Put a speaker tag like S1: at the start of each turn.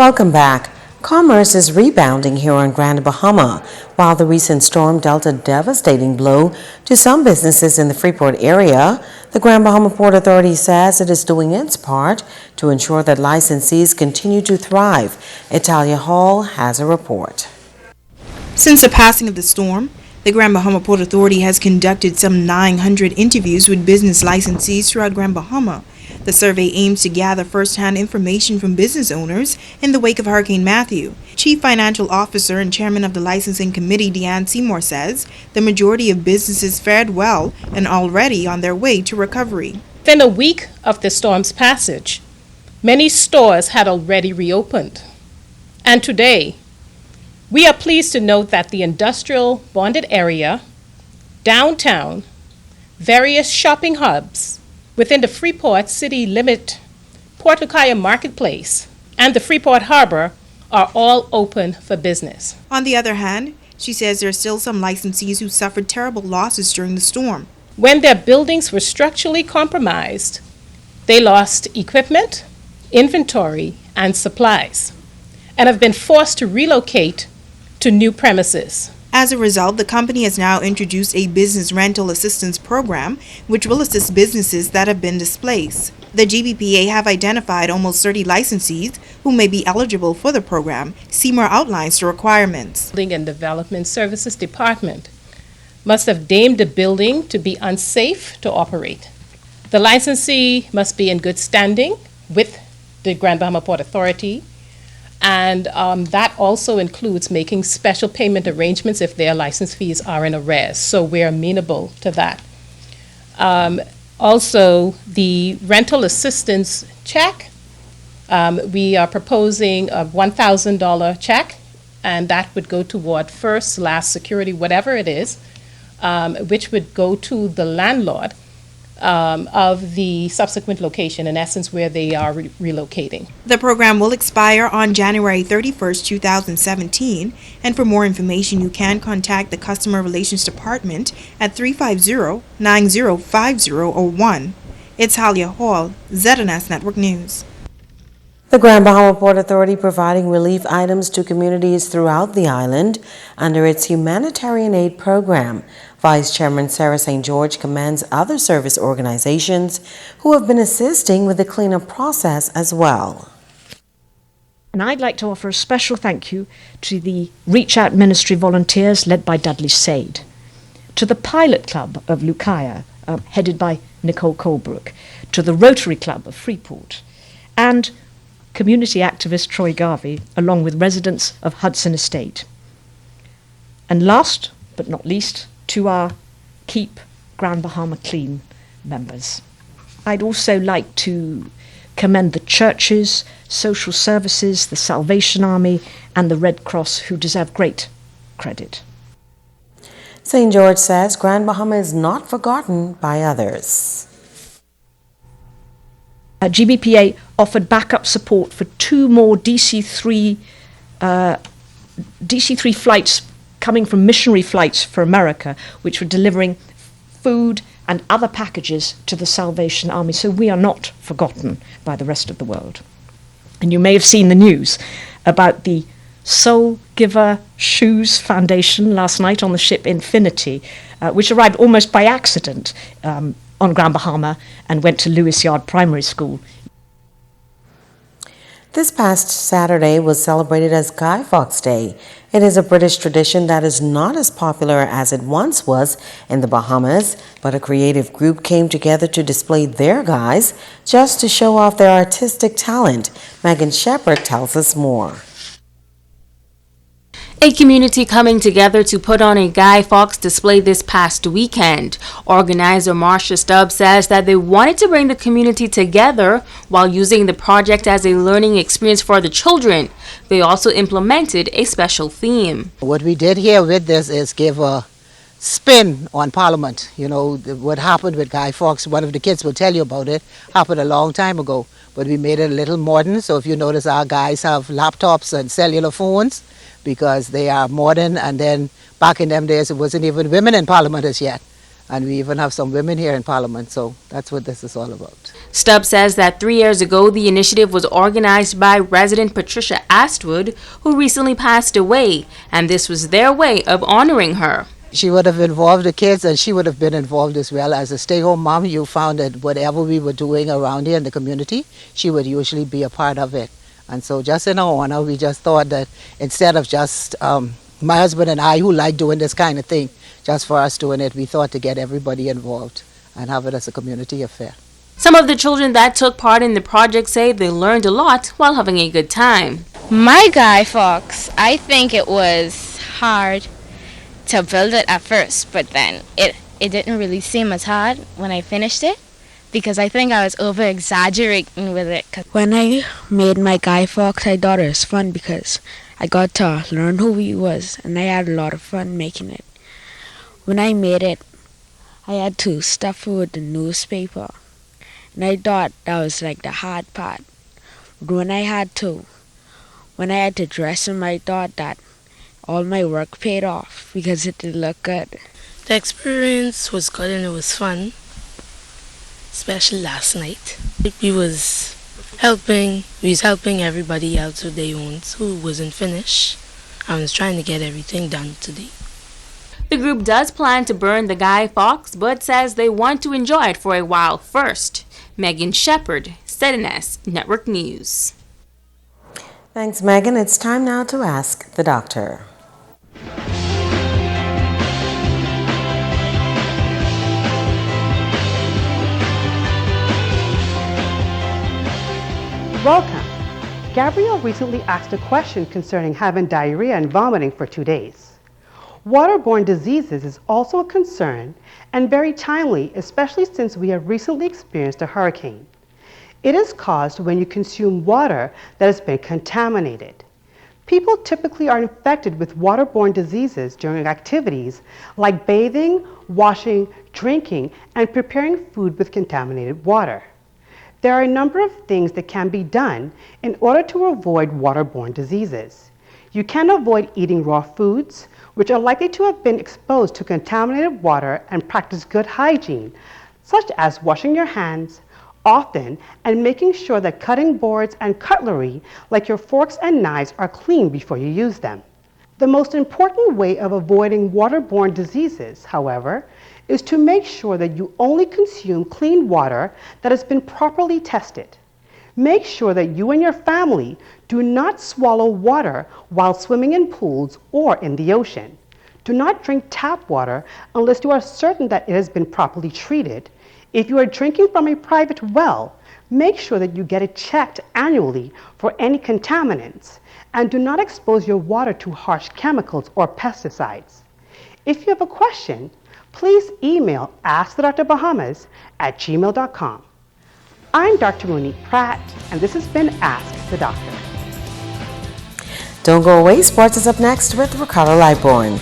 S1: Welcome back. Commerce is rebounding here on Grand Bahama. While the recent storm dealt a devastating blow to some businesses in the Freeport area, the Grand Bahama Port Authority says it is doing its part to ensure that licensees continue to thrive. Italia Hall has a report.
S2: Since the passing of the storm, the Grand Bahama Port Authority has conducted some 900 interviews with business licensees throughout Grand Bahama. The survey aims to gather first-hand information from business owners in the wake of Hurricane Matthew. Chief Financial Officer and Chairman of the Licensing Committee, Deanne Seymour, says the majority of businesses fared well and already on their way to recovery.
S3: Within a week of the storm's passage, many stores had already reopened. And today, we are pleased to note that the industrial bonded area, downtown, various shopping hubs within the Freeport city limit, Port Lucaya Marketplace, and the Freeport Harbor are all open for business.
S2: On the other hand, she says there are still some licensees who suffered terrible losses during the storm.
S3: When their buildings were structurally compromised, they lost equipment, inventory, and supplies, and have been forced to relocate to new premises.
S2: As a result, the company has now introduced a business rental assistance program, which will assist businesses that have been displaced. The GBPA have identified almost 30 licensees who may be eligible for the program. Seymour outlines the requirements.
S3: Building and Development Services Department must have deemed the building to be unsafe to operate. The licensee must be in good standing with the Grand Bahama Port Authority, and that also includes making special payment arrangements if their license fees are in arrears. So we're amenable to that. Also, the rental assistance check, we are proposing a $1,000 check, and that would go toward first, last security, whatever it is, which would go to the landlord of the subsequent location, in essence, where they are relocating.
S2: The program will expire on January 31st, 2017, and for more information, you can contact the Customer Relations Department at 350-905001. It's Halia Hall, ZNS Network News.
S1: The Grand Bahama Port Authority providing relief items to communities throughout the island under its humanitarian aid program. Vice Chairman Sarah St. George commends other service organizations who have been assisting with the cleanup process as well.
S4: And I'd like to offer a special thank you to the Reach Out Ministry volunteers led by Dudley Sade, to the Pilot Club of Lucaya, headed by Nicole Colebrook, to the Rotary Club of Freeport, and community activist Troy Garvey, along with residents of Hudson Estate. And last but not least, to our Keep Grand Bahama Clean members. I'd also like to commend the churches, social services, the Salvation Army, and the Red Cross, who deserve great credit.
S1: St. George says Grand Bahama is not forgotten by others.
S4: GBPA offered backup support for 2 more DC-3 flights coming from missionary flights for America, which were delivering food and other packages to the Salvation Army. So we are not forgotten by the rest of the world. And you may have seen the news about the Soul Giver Shoes Foundation last night on the ship Infinity, which arrived almost by accident on Grand Bahama and went to Lewis Yard Primary School.
S1: This past Saturday was celebrated as Guy Fawkes Day. It is a British tradition that is not as popular as it once was in the Bahamas, but a creative group came together to display their guys just to show off their artistic talent. Megan Shepard tells us more.
S5: A community coming together to put on a Guy Fawkes display this past weekend. Organizer Marcia Stubbs says that they wanted to bring the community together while using the project as a learning experience for the children. They also implemented a special theme.
S6: What we did here with this is give a spin on Parliament. You know, what happened with Guy Fawkes, one of the kids will tell you about it, happened a long time ago. But we made it a little modern, so if you notice our guys have laptops and cellular phones, because they are modern, and then back in them days it wasn't even women in Parliament as yet. And we even have some women here in Parliament, so that's what this is all about.
S5: Stubbs says that 3 years ago, the initiative was organized by resident Patricia Astwood, who recently passed away, and this was their way of honoring her.
S6: She would have involved the kids, and she would have been involved as well. As a stay-home mom, you found that whatever we were doing around here in the community, she would usually be a part of it. And so just in her honor, we just thought that instead of just my husband and I, who like doing this kind of thing, just for us doing it, we thought to get everybody involved and have it as a community affair.
S5: Some of the children that took part in the project say they learned a lot while having a good time.
S7: My Guy Fawkes, I think it was hard to build it at first, but then it didn't really seem as hard when I finished it, because I think I was over exaggerating with it.
S8: When I made my Guy Fawkes, I thought it was fun because I got to learn who he was, and I had a lot of fun making it. When I made it, I had to stuff it with the newspaper, and I thought that was like the hard part. But when I had to dress him, I thought that all my work paid off because it did look good.
S9: The experience was good and it was fun, especially last night. We was helping everybody else with their own who wasn't finished. I was trying to get everything done today.
S5: The group does plan to burn the Guy Fawkes, but says they want to enjoy it for a while first. Megan Shepard, ZNS Network News.
S1: Thanks, Megan. It's time now to ask the doctor.
S10: Welcome. Gabrielle recently asked a question concerning having diarrhea and vomiting for 2 days. Waterborne diseases is also a concern and very timely, especially since we have recently experienced a hurricane. It is caused when you consume water that has been contaminated. People typically are infected with waterborne diseases during activities like bathing, washing, drinking, and preparing food with contaminated water. There are a number of things that can be done in order to avoid waterborne diseases. You can avoid eating raw foods, which are likely to have been exposed to contaminated water, and practice good hygiene, such as washing your hands often and making sure that cutting boards and cutlery, like your forks and knives, are clean before you use them. The most important way of avoiding waterborne diseases, however, is to make sure that you only consume clean water that has been properly tested. Make sure that you and your family do not swallow water while swimming in pools or in the ocean. Do not drink tap water unless you are certain that it has been properly treated. If you are drinking from a private well, make sure that you get it checked annually for any contaminants, and do not expose your water to harsh chemicals or pesticides. If you have a question, please email askthedrbahamas@gmail.com. I'm Dr. Monique Pratt, and this has been Ask the Doctor.
S1: Don't go away. Sports is up next with Ricardo Lightborn.